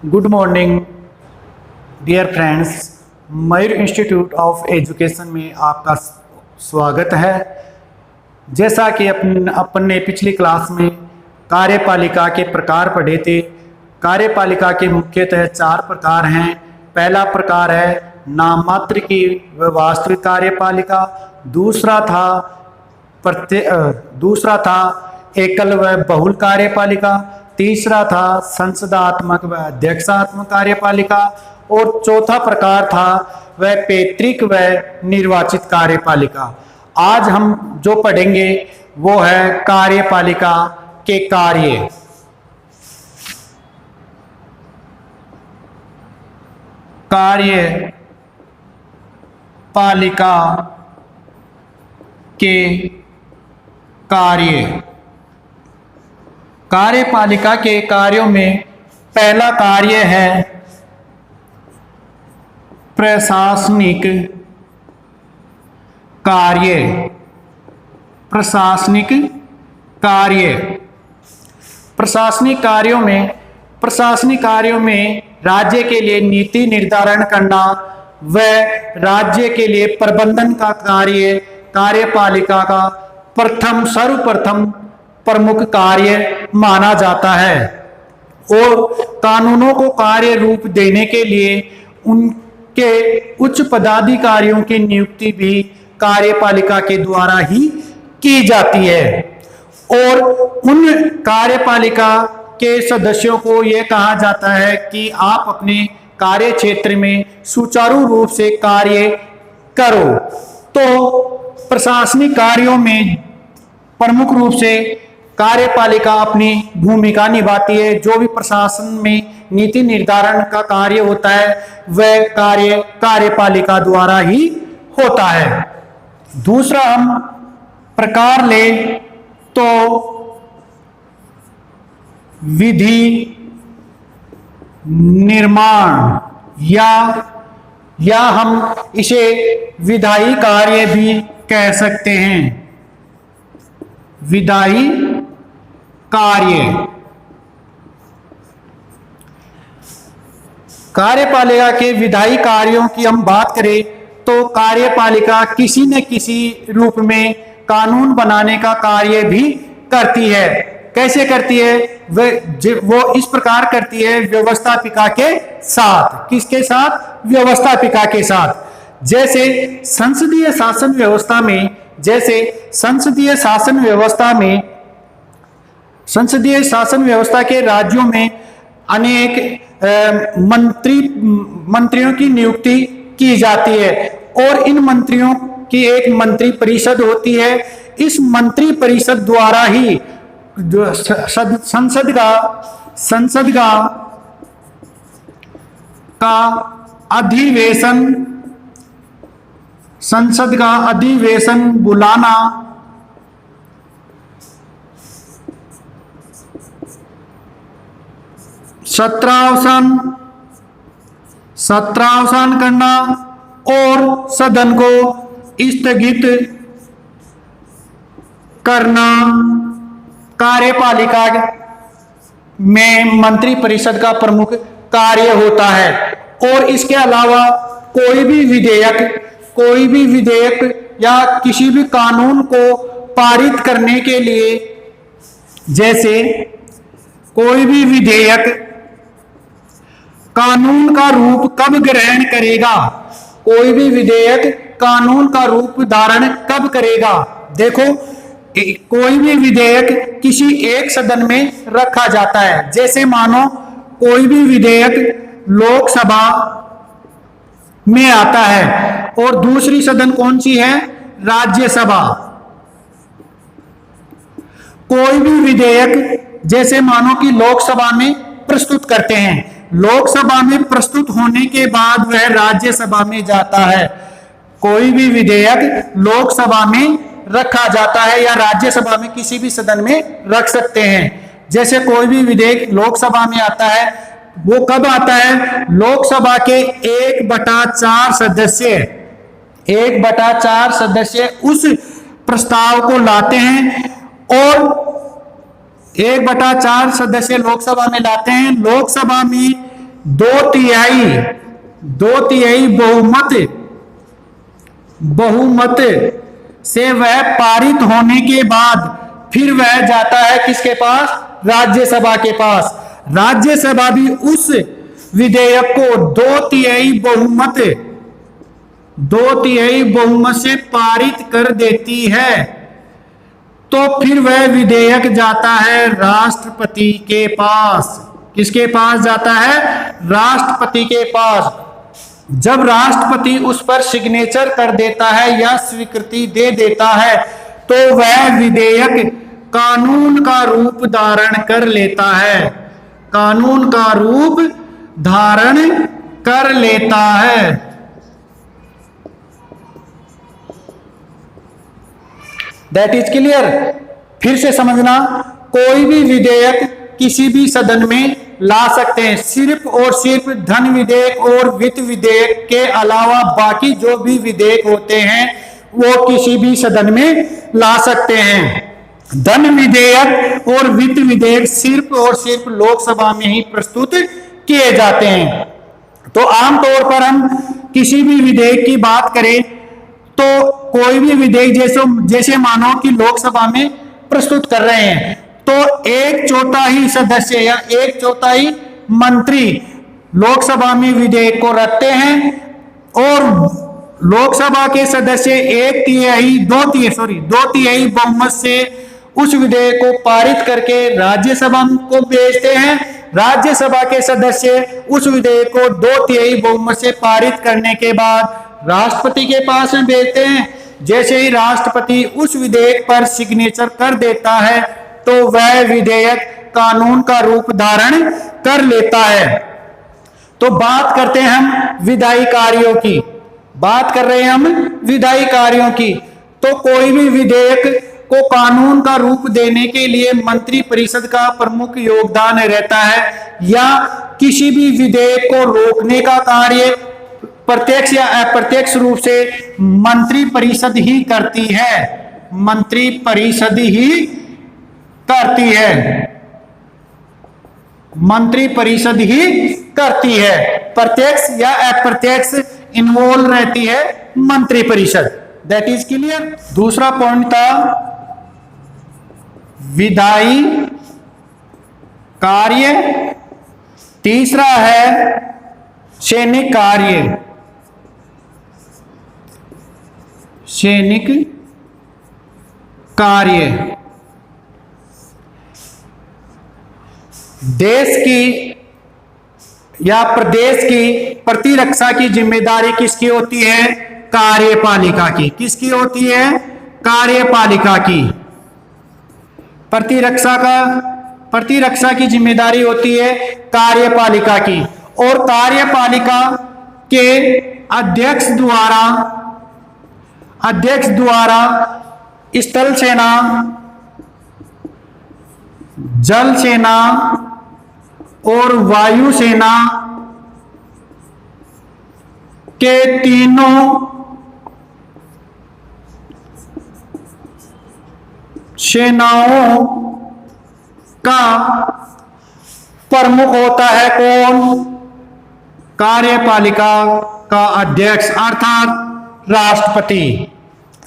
Good morning dear friends. Mayur institute of education में आपका स्वागत है। जैसा कि अपन ने पिछली क्लास में कार्यपालिका के प्रकार पढ़े थे। कार्यपालिका के मुख्यतः 4 प्रकार हैं। पहला प्रकार है नाम मात्र की व वास्तविक कार्यपालिका। दूसरा था एकल व बहुल कार्यपालिका। तीसरा था संसदात्मक व अध्यक्षात्मक कार्यपालिका। और चौथा प्रकार था वह पैतृक व निर्वाचित कार्यपालिका। आज हम जो पढ़ेंगे वो है कार्यपालिका के कार्य। कार्यपालिका के कार्य। कार्यपालिका के कार्यों में पहला कार्य है प्रशासनिक कार्य। प्रशासनिक कार्य। प्रशासनिक कार्यों में राज्य के लिए नीति निर्धारण करना व राज्य के लिए प्रबंधन का कार्य कार्यपालिका का सर्वप्रथम प्रमुख कार्य माना जाता है। और कानूनों को कार्य रूप देने के लिए उनके उच्च पदाधिकारियों की नियुक्ति भी कार्यपालिका के द्वारा ही की जाती है। और उन कार्यपालिका के सदस्यों को यह कहा जाता है कि आप अपने कार्य क्षेत्र में सुचारू रूप से कार्य करो। तो प्रशासनिक कार्यों में प्रमुख रूप से कार्यपालिका अपनी भूमिका निभाती है। जो भी प्रशासन में नीति निर्धारण का कार्य होता है वह कार्य कार्यपालिका द्वारा ही होता है। दूसरा हम प्रकार ले तो विधि निर्माण या हम इसे विधायी कार्य भी कह सकते हैं। विधायी कार्य। कार्यपालिका के विधायी कार्यों की हम बात करें तो कार्यपालिका किसी न किसी रूप में कानून बनाने का कार्य भी करती है। कैसे करती है? वो इस प्रकार करती है व्यवस्थापिका के साथ। किसके साथ? व्यवस्थापिका के साथ। जैसे संसदीय शासन व्यवस्था के राज्यों में अनेक मंत्रियों की नियुक्ति की जाती है। और इन मंत्रियों की एक मंत्री परिषद होती है। इस मंत्री परिषद द्वारा ही संसद का अधिवेशन बुलाना, सत्रावसान करना और सदन को स्थगित करना कार्यपालिका में मंत्री परिषद का प्रमुख कार्य होता है। और इसके अलावा कोई भी विधेयक या किसी भी कानून को पारित करने के लिए, जैसे कोई भी विधेयक कानून का रूप कब ग्रहण करेगा, कोई भी विधेयक कानून का रूप धारण कब करेगा। देखो, कोई भी विधेयक किसी एक सदन में रखा जाता है। जैसे मानो कोई भी विधेयक लोकसभा में आता है और दूसरी सदन कौन सी है? राज्यसभा। कोई भी विधेयक जैसे मानो कि लोकसभा में प्रस्तुत करते हैं, लोकसभा में प्रस्तुत होने के बाद वह राज्यसभा में जाता है। कोई भी विधेयक लोकसभा में रखा जाता है या राज्यसभा में किसी भी सदन में रख सकते हैं। जैसे कोई भी विधेयक लोकसभा में आता है, वो कब आता है? लोकसभा के 1/4 सदस्य उस प्रस्ताव को लाते हैं और 1/4 सदस्य लोकसभा में लाते हैं। लोकसभा में दो तिहाई बहुमत से वह पारित होने के बाद फिर वह जाता है किसके पास? राज्यसभा के पास। राज्यसभा भी उस विधेयक को दो तिहाई बहुमत से पारित कर देती है, तो फिर वह विधेयक जाता है राष्ट्रपति के पास। किसके पास जाता है? राष्ट्रपति के पास। जब राष्ट्रपति उस पर सिग्नेचर कर देता है या स्वीकृति दे देता है, तो वह विधेयक कानून का रूप धारण कर लेता है। कानून का रूप धारण कर लेता है। That is clear. फिर से समझना, कोई भी विधेयक किसी भी सदन में ला सकते हैं, सिर्फ और सिर्फ धन विधेयक और वित्त विधेयक के अलावा बाकी जो भी विधेयक होते हैं वो किसी भी सदन में ला सकते हैं। धन विधेयक और वित्त विधेयक सिर्फ और सिर्फ लोकसभा में ही प्रस्तुत किए जाते हैं। तो आमतौर पर हम किसी भी विधेयक की बात करें तो कोई भी विधेयक जैसे मानो कि लोकसभा में प्रस्तुत कर रहे हैं, तो 1/4 सदस्य या 1/4 मंत्री लोकसभा में विधेयक को रखते हैं और लोकसभा के सदस्य 2 तिहाई बहुमत से उस विधेयक को पारित करके राज्यसभा को भेजते हैं। राज्यसभा के सदस्य उस विधेयक को 2 तिहाई बहुमत से पारित करने के बाद राष्ट्रपति के पास में भेजते हैं। जैसे ही राष्ट्रपति उस विधेयक पर सिग्नेचर कर देता है, तो वह विधेयक कानून का रूप धारण कर लेता है। तो बात करते हैं हम विधायी कार्यों की। बात कर रहे हैं हम विधायी कार्यों की। तो कोई भी विधेयक को कानून का रूप देने के लिए मंत्री परिषद का प्रमुख योगदान रहता है, या किसी भी विधेयक को रोकने का कार्य प्रत्यक्ष या अप्रत्यक्ष रूप से मंत्री परिषद ही करती है। मंत्री परिषद ही करती है। मंत्री परिषद ही करती है। प्रत्यक्ष या अप्रत्यक्ष इन्वॉल्व रहती है मंत्री परिषद। That is clear. दूसरा पॉइंट था विधायी कार्य। तीसरा है सैनिक कार्य। सैनिक कार्य देश की या प्रदेश की प्रतिरक्षा की जिम्मेदारी किसकी होती है? कार्यपालिका की। किसकी होती है? कार्यपालिका की। प्रतिरक्षा की जिम्मेदारी होती है कार्यपालिका की, और कार्यपालिका के अध्यक्ष द्वारा स्थल सेना, जल सेना और वायु सेना के तीनों सेनाओं का प्रमुख होता है कौन? कार्यपालिका का अध्यक्ष अर्थात राष्ट्रपति।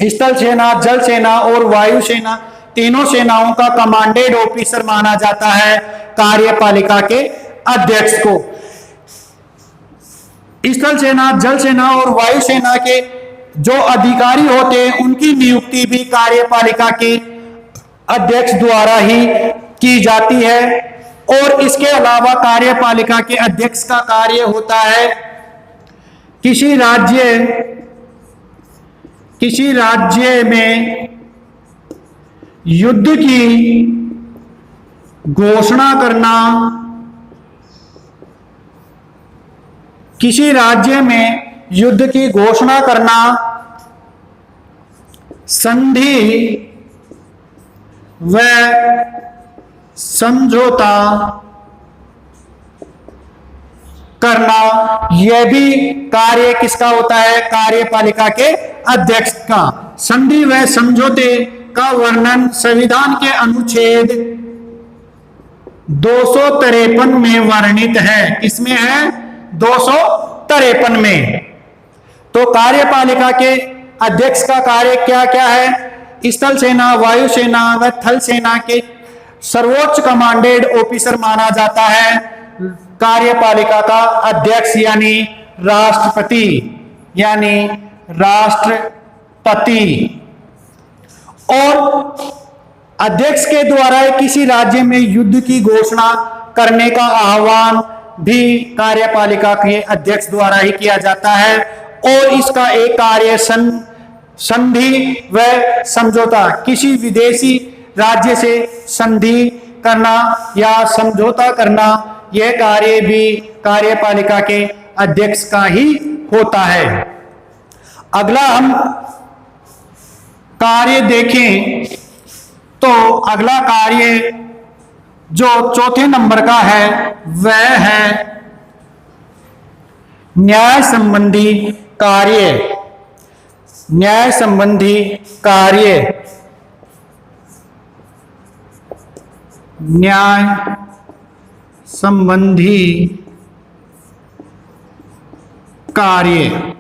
स्थल सेना, जल सेना और वायु सेना तीनों सेनाओं का कमांडेड ऑफिसर माना जाता है कार्यपालिका के अध्यक्ष को। स्थल सेना, जल सेना और वायु सेना के जो अधिकारी होते हैं उनकी नियुक्ति भी कार्यपालिका के अध्यक्ष द्वारा ही की जाती है। और इसके अलावा कार्यपालिका के अध्यक्ष का कार्य होता है किसी राज्य में युद्ध की घोषणा करना, किसी राज्य में युद्ध की घोषणा करना, संधि व समझौता करना, यह भी कार्य किसका होता है? कार्यपालिका के अध्यक्ष का। संधि व समझौते का वर्णन संविधान के अनुच्छेद 253 में वर्णित है। किसमें है? 253 में। तो कार्यपालिका के अध्यक्ष का कार्य क्या क्या है? स्थल सेना, वायुसेना व थल सेना के सर्वोच्च कमांडेड ऑफिसर माना जाता है कार्यपालिका का अध्यक्ष, यानी राष्ट्रपति। और अध्यक्ष के द्वारा किसी राज्य में युद्ध की घोषणा करने का आह्वान भी कार्यपालिका के अध्यक्ष द्वारा ही किया जाता है। और इसका एक कार्य संधि व समझौता, किसी विदेशी राज्य से संधि करना या समझौता करना, यह कार्य भी कार्यपालिका के अध्यक्ष का ही होता है। अगला हम कार्य देखें तो अगला कार्य जो चौथे नंबर का है वह है न्याय संबंधी कार्य। न्याय संबंधी कार्य, न्याय संबंधी कार्य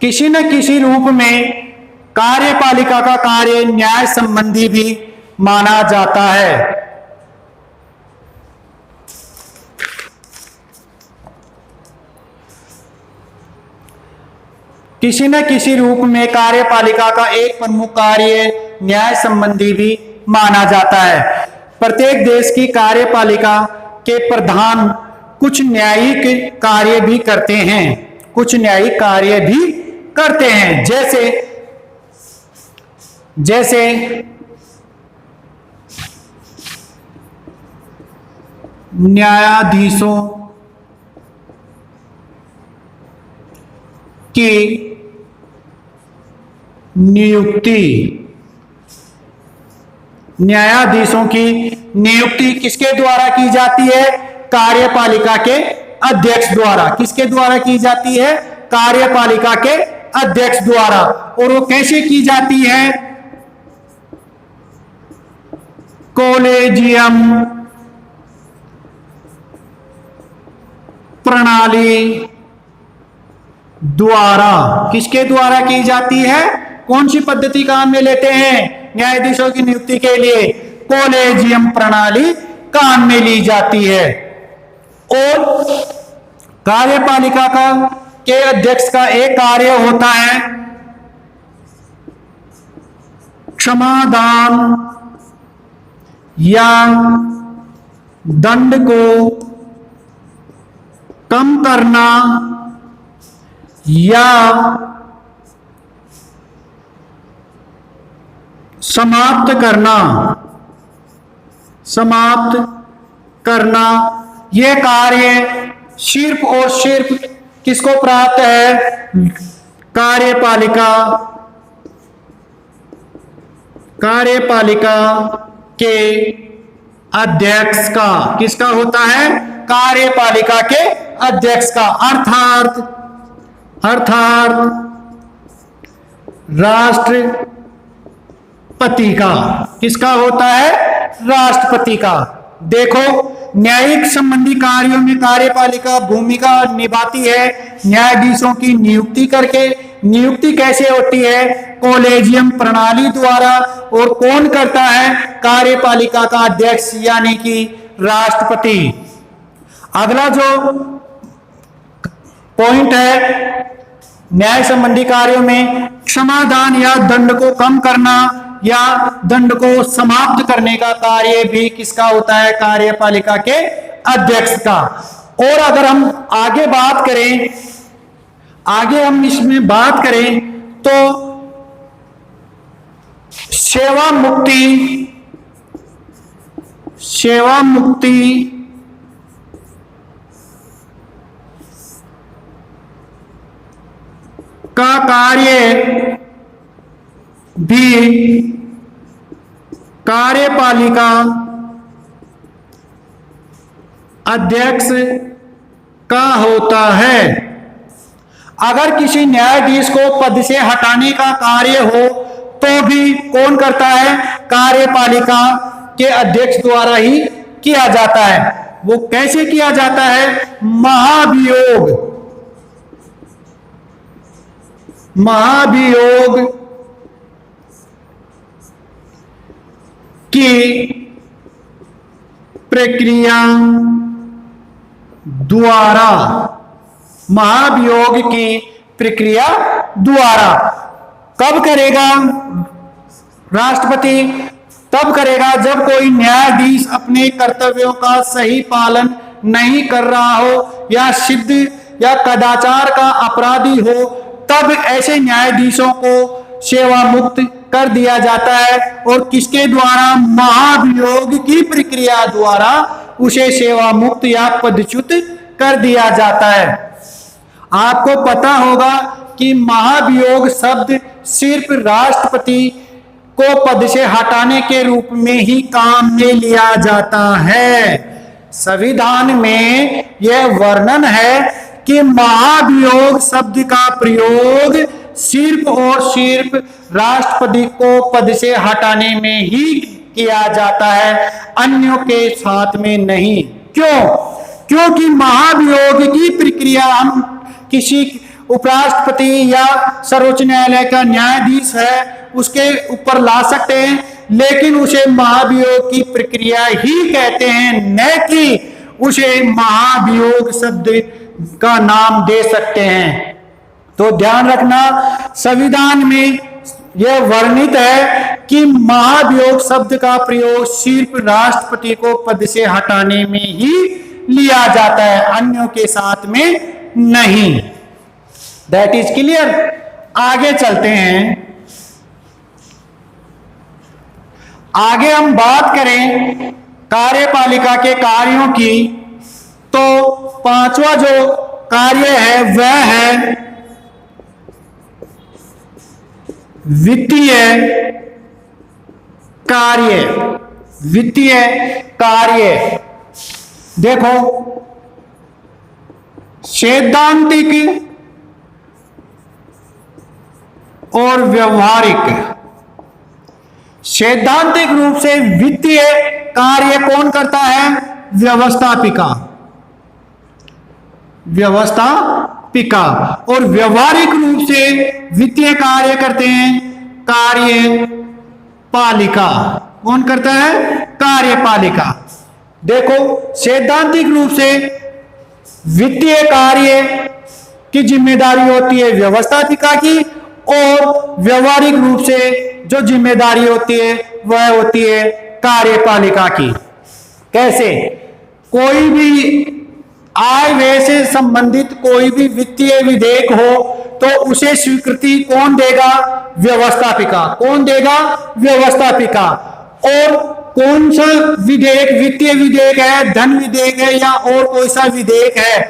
किसी न किसी रूप में कार्यपालिका का कार्य न्याय संबंधी भी माना जाता है। किसी न किसी रूप में कार्यपालिका का एक प्रमुख कार्य न्याय संबंधी भी माना जाता है। प्रत्येक देश की कार्यपालिका के प्रधान कुछ न्यायिक कार्य भी करते हैं, कुछ न्यायिक कार्य भी करते हैं, जैसे न्यायाधीशों की नियुक्ति। न्यायाधीशों की नियुक्ति किसके द्वारा की जाती है? कार्यपालिका के अध्यक्ष द्वारा। किसके द्वारा की जाती है? कार्यपालिका के अध्यक्ष द्वारा। और वो कैसे की जाती है? कॉलेजियम प्रणाली द्वारा। किसके द्वारा की जाती है? कौन सी पद्धति काम में लेते हैं न्यायाधीशों की नियुक्ति के लिए? कॉलेजियम प्रणाली काम में ली जाती है। और कार्यपालिका के अध्यक्ष का एक कार्य होता है क्षमादान या दंड को कम करना या समाप्त करना। यह कार्य सिर्फ और सिर्फ किसको प्राप्त है? कार्यपालिका के अध्यक्ष का। किसका होता है? कार्यपालिका के अध्यक्ष का। अर्थात राष्ट्रपति का। किसका होता है? राष्ट्रपति का। देखो, न्यायिक संबंधी कार्यों में कार्यपालिका भूमिका निभाती है न्यायाधीशों की नियुक्ति करके। नियुक्ति कैसे होती है? कॉलेजियम प्रणाली द्वारा। और कौन करता है? कार्यपालिका का अध्यक्ष यानी कि राष्ट्रपति। अगला जो पॉइंट है न्याय संबंधी कार्यों में क्षमादान या दंड को कम करना या दंड को समाप्त करने का कार्य भी किसका होता है? कार्यपालिका के अध्यक्ष का। और अगर हम आगे हम इसमें बात करें तो सेवा मुक्ति का कार्य भी कार्यपालिका अध्यक्ष का होता है। अगर किसी न्यायाधीश को पद से हटाने का कार्य हो तो भी कौन करता है? कार्यपालिका के अध्यक्ष द्वारा ही किया जाता है। वो कैसे किया जाता है? महाभियोग की प्रक्रिया द्वारा, महाभियोग की प्रक्रिया द्वारा। कब करेगा राष्ट्रपति? तब करेगा जब कोई न्यायाधीश अपने कर्तव्यों का सही पालन नहीं कर रहा हो या सिद्ध या कदाचार का अपराधी हो, तब ऐसे न्यायाधीशों को सेवा मुक्त कर दिया जाता है। और किसके द्वारा? महाभियोग की प्रक्रिया द्वारा उसे सेवा मुक्त या पदच्युत कर दिया जाता है। आपको पता होगा कि महाभियोग शब्द सिर्फ राष्ट्रपति को पद से हटाने के रूप में ही काम में लिया जाता है। संविधान में यह वर्णन है कि महाभियोग शब्द का प्रयोग सिर्फ और सिर्फ राष्ट्रपति को पद से हटाने में ही किया जाता है, अन्यों के साथ में नहीं। क्यों? क्योंकि महाभियोग की प्रक्रिया हम किसी उपराष्ट्रपति या सर्वोच्च न्यायालय का न्यायाधीश है उसके ऊपर ला सकते हैं, लेकिन उसे महाभियोग की प्रक्रिया ही कहते हैं, न कि उसे महाभियोग शब्द का नाम दे सकते हैं। तो ध्यान रखना, संविधान में यह वर्णित है कि महाभियोग शब्द का प्रयोग सिर्फ राष्ट्रपति को पद से हटाने में ही लिया जाता है, अन्यों के साथ में नहीं। That is clear. आगे चलते हैं। आगे हम बात करें कार्यपालिका के कार्यों की, तो पांचवा जो कार्य है वह है वित्तीय कार्य। वित्तीय कार्य देखो, सैद्धांतिक और व्यवहारिक। सैद्धांतिक रूप से वित्तीय कार्य कौन करता है? व्यवस्थापिका। और व्यवहारिक रूप से वित्तीय कार्य करते हैं कार्यपालिका। कौन करता है? कार्यपालिका। देखो, सैद्धांतिक रूप से वित्तीय कार्य की जिम्मेदारी होती है व्यवस्थापिका की, और व्यवहारिक रूप से जो जिम्मेदारी होती है वह होती है कार्यपालिका की। कैसे? कोई भी आय व्यय से संबंधित कोई भी वित्तीय विधेयक हो तो उसे स्वीकृति कौन देगा? व्यवस्थापिका। कौन देगा? व्यवस्थापिका। और कौन सा विधेयक वित्तीय विधेयक है, धन विधेयक है या और कोई सा विधेयक है,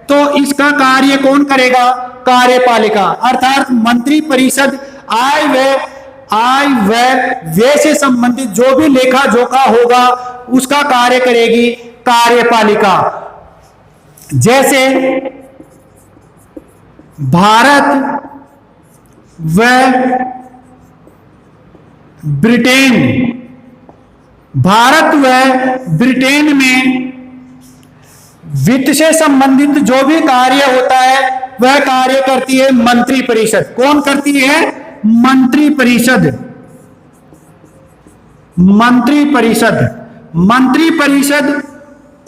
तो इसका कार्य कौन करेगा? कार्यपालिका। अर्थात मंत्री परिषद आय व्यय से संबंधित जो भी लेखा जोखा होगा उसका कार्य करेगी कार्यपालिका। जैसे भारत व ब्रिटेन में वित्त से संबंधित जो भी कार्य होता है वह कार्य करती है मंत्री परिषद। कौन करती है? मंत्री परिषद। मंत्री परिषद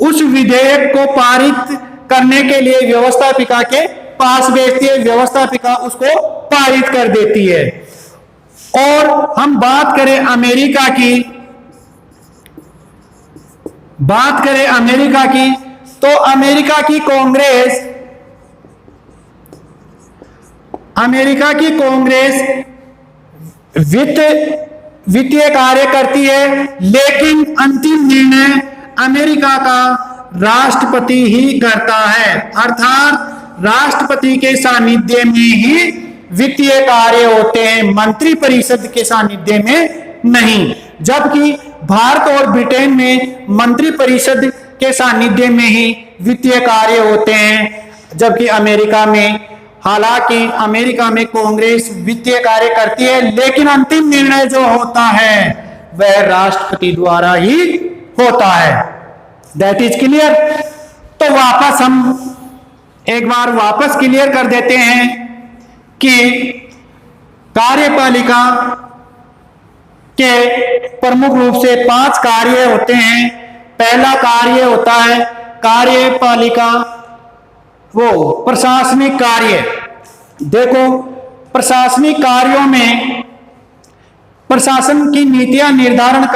उस विधेयक को पारित करने के लिए व्यवस्थापिका के पास भेजती है, व्यवस्थापिका उसको पारित कर देती है। और हम बात करें अमेरिका की, तो अमेरिका की कांग्रेस वित्तीय कार्य करती है, लेकिन अंतिम निर्णय अमेरिका का राष्ट्रपति ही करता है। अर्थात राष्ट्रपति के सानिध्य में ही वित्तीय कार्य होते हैं, मंत्री परिषद के सानिध्य में नहीं। जबकि भारत और ब्रिटेन में मंत्री परिषद के सानिध्य में ही वित्तीय कार्य होते हैं, जबकि अमेरिका में हालांकि अमेरिका में कांग्रेस वित्तीय कार्य करती है, लेकिन अंतिम निर्णय जो होता है वह राष्ट्रपति द्वारा ही होता है। That is clear. तो वापस हम एक बार वापस क्लियर कर देते हैं कि कार्यपालिका के प्रमुख रूप से 5 कार्य होते हैं। पहला कार्य होता है कार्यपालिका वो प्रशासनिक कार्य। देखो, प्रशासनिक कार्यों में प्रशासन की नीतियां निर्धारण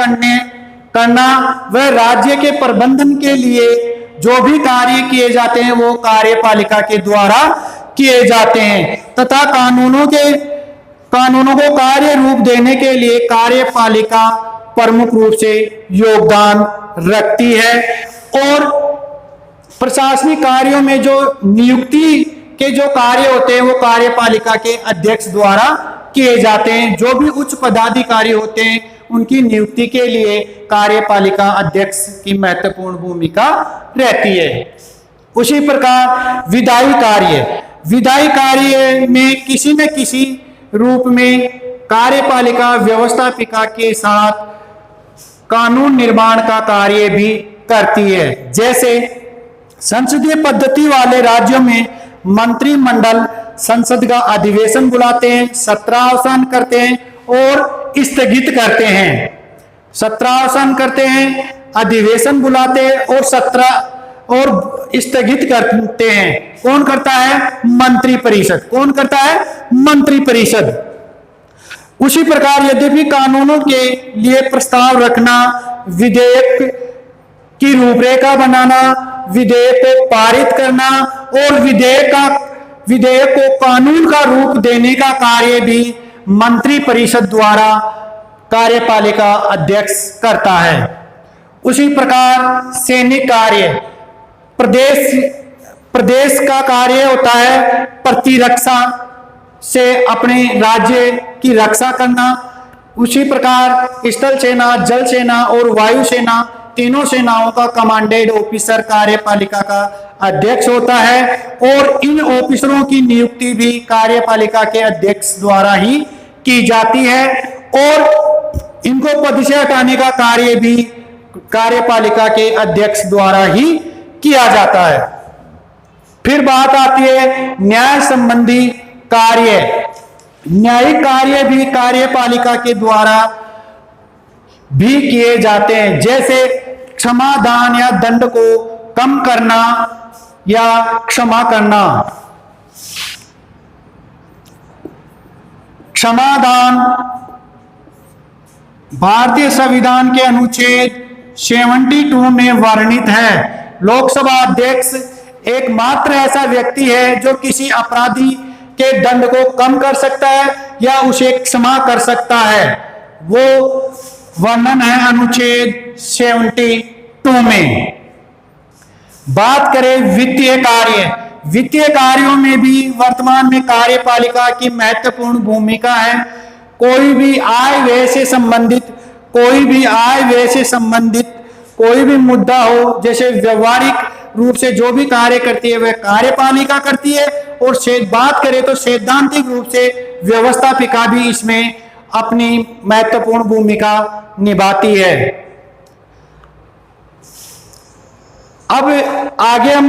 करना वह राज्य के प्रबंधन के लिए जो भी कार्य किए जाते हैं वो कार्यपालिका के द्वारा किए जाते हैं, तथा कानूनों को कार्य रूप देने के लिए कार्यपालिका प्रमुख रूप से योगदान रखती है। और प्रशासनिक कार्यों में जो नियुक्ति के जो कार्य होते हैं वो कार्यपालिका के अध्यक्ष द्वारा किए जाते हैं। जो भी उच्च पदाधिकारी होते हैं उनकी नियुक्ति के लिए कार्यपालिका अध्यक्ष की महत्वपूर्ण भूमिका रहती है। उसी प्रकार विधायी कार्य में किसी न किसी रूप में कार्यपालिका व्यवस्थापिका के साथ कानून निर्माण का कार्य भी करती है। जैसे संसदीय पद्धति वाले राज्यों में मंत्रिमंडल संसद का अधिवेशन बुलाते हैं, सत्रावसान करते हैं और स्थगित करते हैं। सत्रावसान करते हैं, अधिवेशन बुलाते हैं और स्थगित करते हैं। कौन करता है? मंत्रिपरिषद। कौन करता है? मंत्रिपरिषद। उसी प्रकार यद्यपि कानूनों के लिए प्रस्ताव रखना, विधेयक की रूपरेखा बनाना, विधेयक को पारित करना और विधेयक को कानून का रूप देने का कार्य भी मंत्रिपरिषद द्वारा कार्यपालिका अध्यक्ष करता है। उसी प्रकार सैनिक कार्य, प्रदेश का कार्य होता है प्रतिरक्षा से अपने राज्य की रक्षा करना। उसी प्रकार स्थल सेना, जल सेना और वायु सेना, तीनों सेनाओं का कमांडेड ऑफिसर कार्यपालिका का अध्यक्ष होता है और इन ऑफिसरों की नियुक्ति भी कार्यपालिका के अध्यक्ष द्वारा ही की जाती है और इनको पद से हटाने का कार्य भी कार्यपालिका के अध्यक्ष द्वारा ही किया जाता है। फिर बात आती है न्याय संबंधी कार्य। न्यायिक कार्य भी कार्यपालिका के द्वारा भी किए जाते हैं, जैसे क्षमादान या दंड को कम करना या क्षमा करना। क्षमादान भारतीय संविधान के अनुच्छेद 72 में वर्णित है। लोकसभा अध्यक्ष एकमात्र ऐसा व्यक्ति है जो किसी अपराधी के दंड को कम कर सकता है या उसे क्षमा कर सकता है। वो वर्णन है अनुच्छेद 72 में। बात करें वित्तीय कार्य। वित्तीय कार्यों में भी वर्तमान में कार्यपालिका की महत्वपूर्ण भूमिका है। कोई भी आय व्यय से संबंधित कोई भी मुद्दा हो, जैसे व्यवहारिक रूप से जो भी कार्य करती है वह कार्यपालिका करती है, और बात करें तो सैद्धांतिक रूप से व्यवस्थापिका भी इसमें अपनी महत्वपूर्ण भूमिका निभाती है। अब आगे हम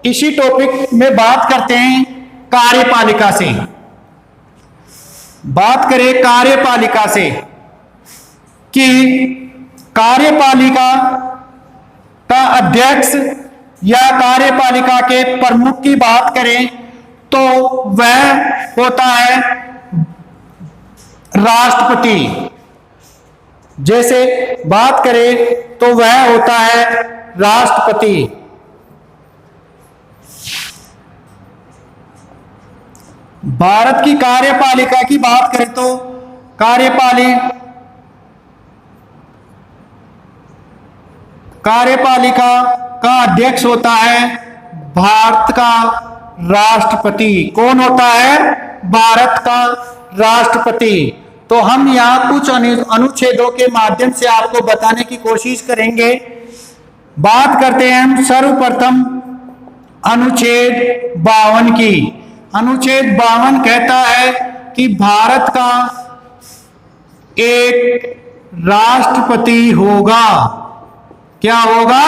इसी टॉपिक में बात करते हैं कार्यपालिका से। बात करें कार्यपालिका से कि कार्यपालिका का अध्यक्ष या कार्यपालिका के प्रमुख की बात करें तो वह होता है राष्ट्रपति। जैसे बात करें तो वह होता है राष्ट्रपति। भारत की कार्यपालिका की बात करें तो कार्यपालिका का अध्यक्ष होता है भारत का राष्ट्रपति। कौन होता है? भारत का राष्ट्रपति। तो हम यहाँ कुछ अनुच्छेदों के माध्यम से आपको बताने की कोशिश करेंगे। बात करते हैं हम सर्वप्रथम अनुच्छेद 52 की। अनुच्छेद 52 कहता है कि भारत का एक राष्ट्रपति होगा। क्या होगा?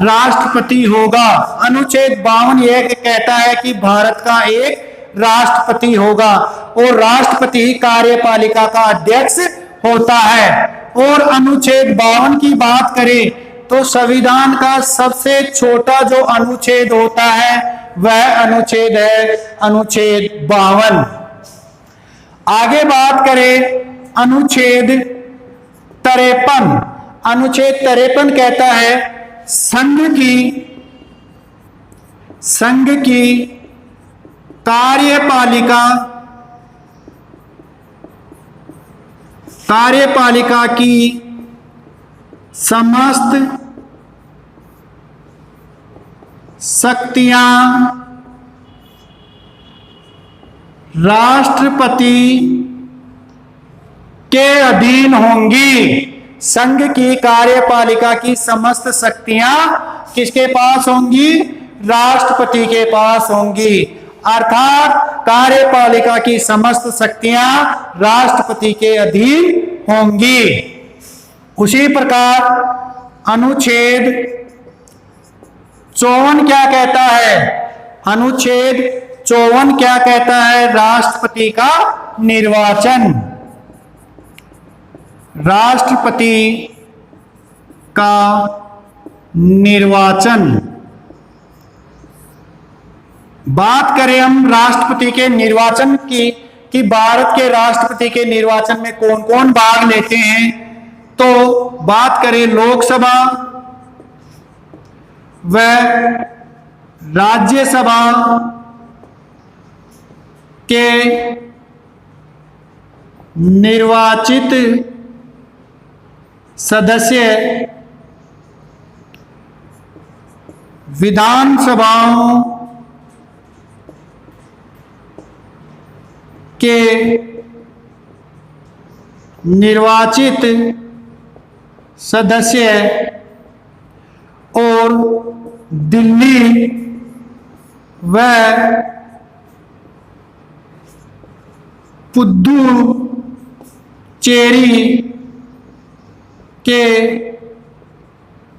राष्ट्रपति होगा। अनुच्छेद 52 यह कहता है कि भारत का एक राष्ट्रपति होगा और राष्ट्रपति ही कार्यपालिका का अध्यक्ष होता है। और अनुच्छेद 52 की बात करें तो संविधान का सबसे छोटा जो अनुच्छेद होता है वह अनुच्छेद है अनुच्छेद 52। आगे बात करें अनुच्छेद 53। अनुच्छेद 53 कहता है संघ की कार्यपालिका की समस्त शक्तियां राष्ट्रपति के अधीन होंगी। संघ की कार्यपालिका की समस्त शक्तियां किसके पास होंगी? राष्ट्रपति के पास होंगी। अर्थात कार्यपालिका की समस्त शक्तियां राष्ट्रपति के अधीन होंगी। उसी प्रकार अनुच्छेद 54 क्या कहता है? अनुच्छेद 54 क्या कहता है? राष्ट्रपति का निर्वाचन। राष्ट्रपति का निर्वाचन। बात करें हम राष्ट्रपति के निर्वाचन की कि भारत के राष्ट्रपति के निर्वाचन में कौन कौन भाग लेते हैं, तो बात करें लोकसभा व राज्यसभा के निर्वाचित सदस्य विधानसभाओं के निर्वाचित सदस्य और दिल्ली व पुदुचेरी के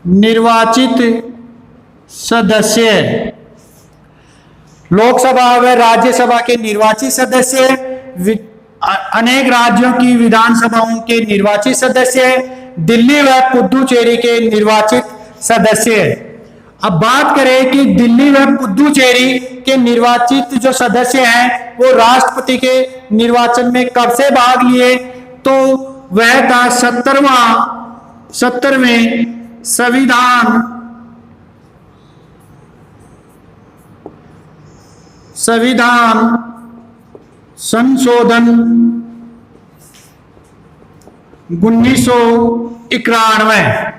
निर्वाचित सदस्य। लोकसभा व राज्यसभा के निर्वाचित सदस्य, अनेक राज्यों की विधानसभाओं के निर्वाचित सदस्य, दिल्ली व पुदुचेरी के निर्वाचित सदस्य। अब बात करें कि दिल्ली व पुदुचेरी के निर्वाचित जो सदस्य हैं वो राष्ट्रपति के निर्वाचन में कब से भाग लिए, तो वह था 70वें संविधान संशोधन 1991।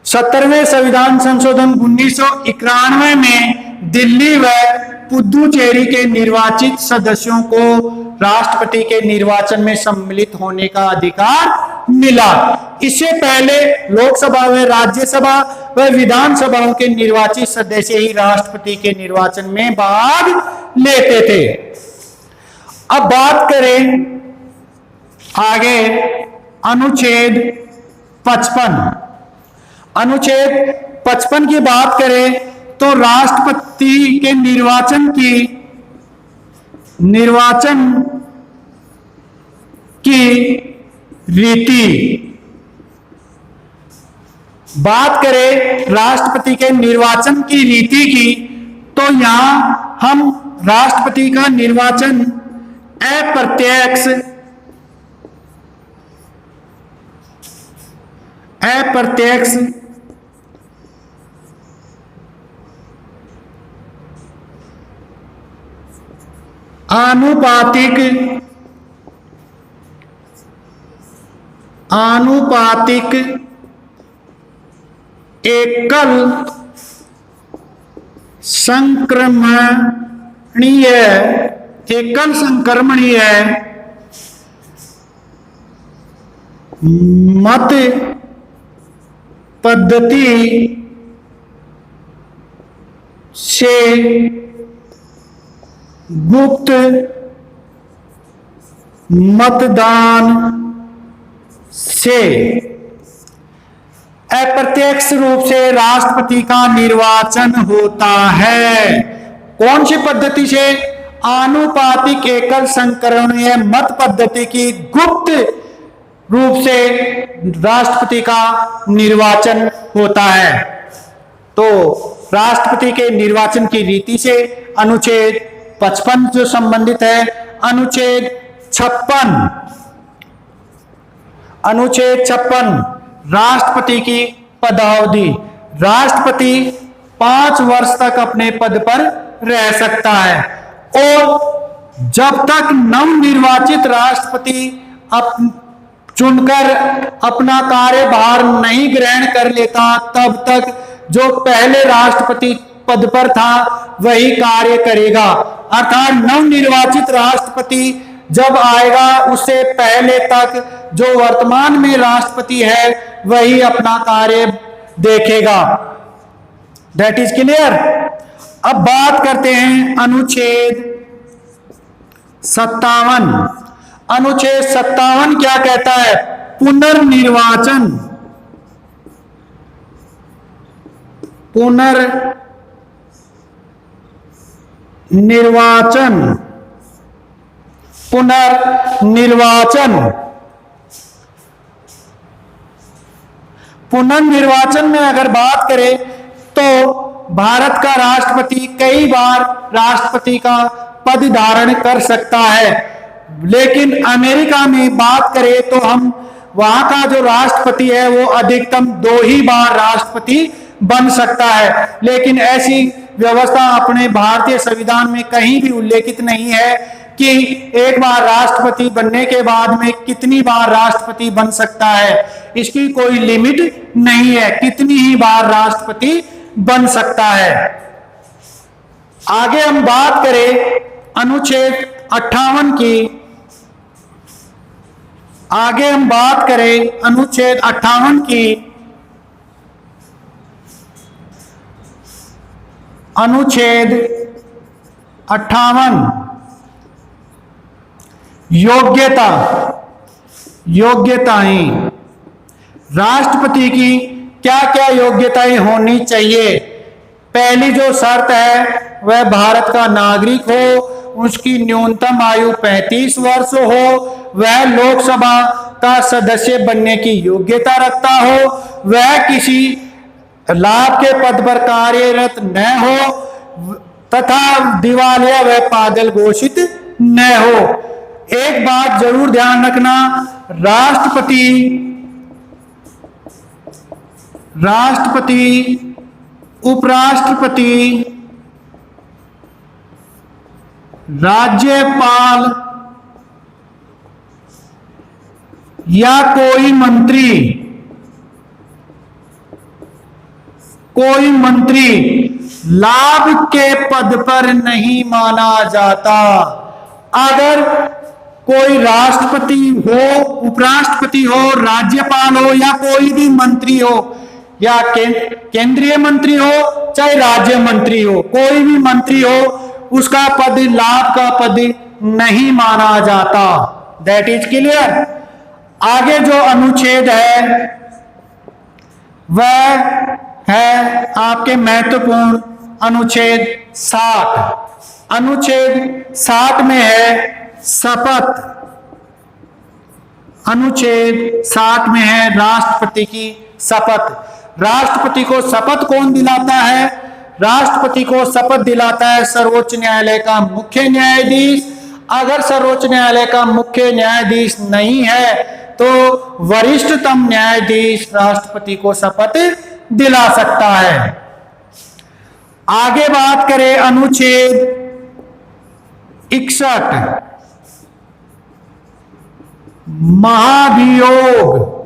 70वें संविधान संशोधन 1991 में दिल्ली व पुदुचेरी के निर्वाचित सदस्यों को राष्ट्रपति के निर्वाचन में सम्मिलित होने का अधिकार मिला। इससे पहले लोकसभा व राज्यसभा व विधानसभाओं के निर्वाचित सदस्य ही राष्ट्रपति के निर्वाचन में भाग लेते थे। अब बात करें आगे अनुच्छेद 55। अनुच्छेद 55 की बात करें तो राष्ट्रपति के निर्वाचन की रीति। बात करें राष्ट्रपति के निर्वाचन की रीति की, तो यहां हम राष्ट्रपति का निर्वाचन अप्रत्यक्ष आनुपातिक एकल संक्रमणीय मत पद्धति से गुप्त मतदान से अप्रत्यक्ष रूप से राष्ट्रपति का निर्वाचन होता है। कौन सी पद्धति से? आनुपातिक एकल संकरणीय मत पद्धति की गुप्त रूप से राष्ट्रपति का निर्वाचन होता है। तो राष्ट्रपति के निर्वाचन की रीति से अनुच्छेद 55 जो संबंधित है, अनुच्छेद 56 राष्ट्रपति की पदावधि। राष्ट्रपति 5 वर्ष तक अपने पद पर रह सकता है और जब तक नवनिर्वाचित राष्ट्रपति चुनकर अपना कार्यभार नहीं ग्रहण कर लेता, तब तक जो पहले राष्ट्रपति पद पर था वही कार्य करेगा। अर्थात नवनिर्वाचित राष्ट्रपति जब आएगा उससे पहले तक जो वर्तमान में राष्ट्रपति है वही अपना कार्य देखेगा। That is clear. अब बात करते हैं अनुच्छेद 57। अनुच्छेद 57 क्या कहता है? पुनर्निर्वाचन पुनर्निर्वाचन में अगर बात करें तो भारत का राष्ट्रपति कई बार राष्ट्रपति का पद धारण कर सकता है, लेकिन अमेरिका में बात करें तो हम वहां का जो राष्ट्रपति है वो अधिकतम 2 ही बार राष्ट्रपति बन सकता है। लेकिन ऐसी व्यवस्था अपने भारतीय संविधान में कहीं भी उल्लेखित नहीं है कि एक बार राष्ट्रपति बनने के बाद में कितनी बार राष्ट्रपति बन सकता है। इसकी कोई लिमिट नहीं है, कितनी ही बार राष्ट्रपति बन सकता है। आगे हम बात करें अनुच्छेद 58 की। आगे हम बात करें अनुच्छेद 58 की। अनुच्छेद 58 योग्यताएं। राष्ट्रपति की क्या क्या योग्यताएं होनी चाहिए? पहली जो शर्त है वह भारत का नागरिक हो, उसकी न्यूनतम आयु 35 वर्ष हो, वह लोकसभा का सदस्य बनने की योग्यता रखता हो, वह किसी लाभ के पद पर कार्यरत न हो तथा दिवालिया व पागल घोषित न हो। एक बात जरूर ध्यान रखना, राष्ट्रपति, उपराष्ट्रपति, राज्यपाल या कोई मंत्री लाभ के पद पर नहीं माना जाता। अगर कोई राष्ट्रपति हो, उपराष्ट्रपति हो, राज्यपाल हो या कोई भी मंत्री हो या केंद्रीय मंत्री हो चाहे राज्य मंत्री हो, कोई भी मंत्री हो, उसका पद लाभ का पद नहीं माना जाता। That is clear. आगे जो अनुच्छेद है वह है आपके महत्वपूर्ण अनुच्छेद 60। अनुच्छेद 60 में है शपथ। अनुच्छेद 60 में है राष्ट्रपति की शपथ। राष्ट्रपति को शपथ कौन दिलाता है? राष्ट्रपति को शपथ दिलाता है सर्वोच्च न्यायालय का मुख्य न्यायाधीश। अगर सर्वोच्च न्यायालय का मुख्य न्यायाधीश नहीं है तो वरिष्ठतम न्यायाधीश राष्ट्रपति को शपथ दिला सकता है। आगे बात करें अनुच्छेद 61 महाभियोग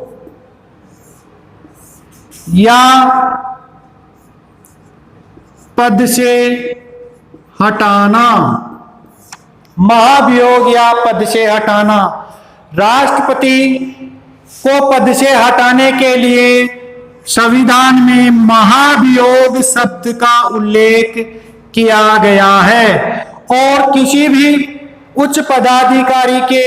या पद से हटाना। महाभियोग या पद से हटाना। राष्ट्रपति को पद से हटाने के लिए संविधान में महाभियोग शब्द का उल्लेख किया गया है और किसी भी उच्च पदाधिकारी के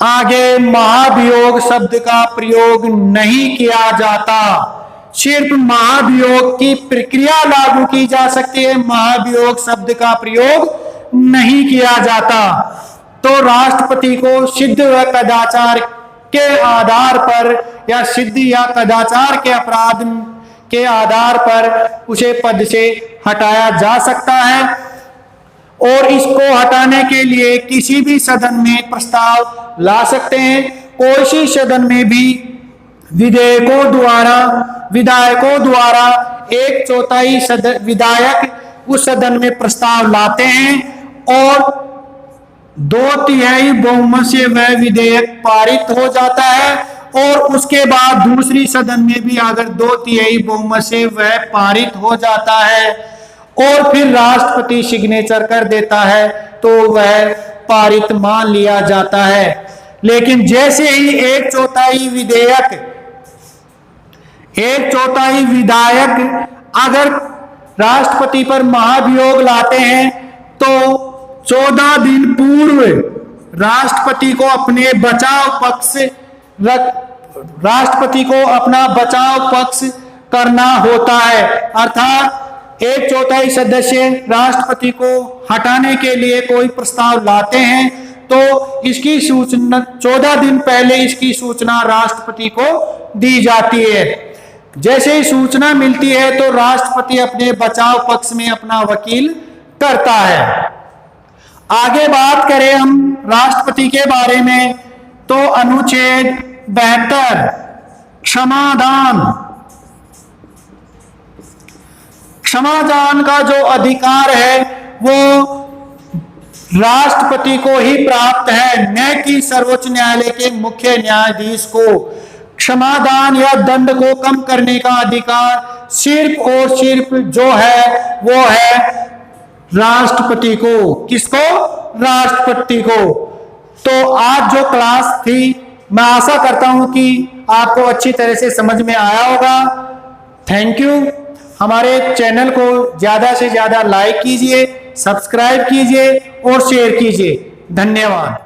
आगे महाभियोग शब्द का प्रयोग नहीं किया जाता। सिर्फ महाभियोग की प्रक्रिया लागू की जा सकती है, महाभियोग शब्द का प्रयोग नहीं किया जाता। तो राष्ट्रपति को सिद्ध व कदाचार के आधार पर या सिद्ध या कदाचार के अपराध के आधार पर उसे पद से हटाया जा सकता है और इसको हटाने के लिए किसी भी सदन में प्रस्ताव ला सकते हैं। कोई सी सदन में भी विधायकों द्वारा 1/4 विधायक उस सदन में प्रस्ताव लाते हैं और 2/3 बहुमत से वह विधेयक पारित हो जाता है और उसके बाद दूसरी सदन में भी अगर 2/3 बहुमत से वह पारित हो जाता है और फिर राष्ट्रपति सिग्नेचर कर देता है तो वह पारित मान लिया जाता है। लेकिन जैसे ही 1/4 विधायक अगर राष्ट्रपति पर महाभियोग लाते हैं तो 14 दिन पूर्व राष्ट्रपति को अपना बचाव पक्ष करना होता है। अर्थात 1/4 सदस्य राष्ट्रपति को हटाने के लिए कोई प्रस्ताव लाते हैं तो इसकी सूचना 14 दिन पहले इसकी सूचना राष्ट्रपति को दी जाती है। जैसे ही सूचना मिलती है तो राष्ट्रपति अपने बचाव पक्ष में अपना वकील करता है। आगे बात करें हम राष्ट्रपति के बारे में तो अनुच्छेद 72 क्षमादान का जो अधिकार है वो राष्ट्रपति को ही प्राप्त है, न कि सर्वोच्च न्यायालय के मुख्य न्यायाधीश को। क्षमादान या दंड को कम करने का अधिकार सिर्फ और सिर्फ जो है वो है राष्ट्रपति को। किसको? राष्ट्रपति को। तो आज जो क्लास थी मैं आशा करता हूं कि आपको अच्छी तरह से समझ में आया होगा। Thank you. हमारे चैनल को ज्यादा से ज्यादा लाइक कीजिए, सब्सक्राइब कीजिए और शेयर कीजिए। धन्यवाद।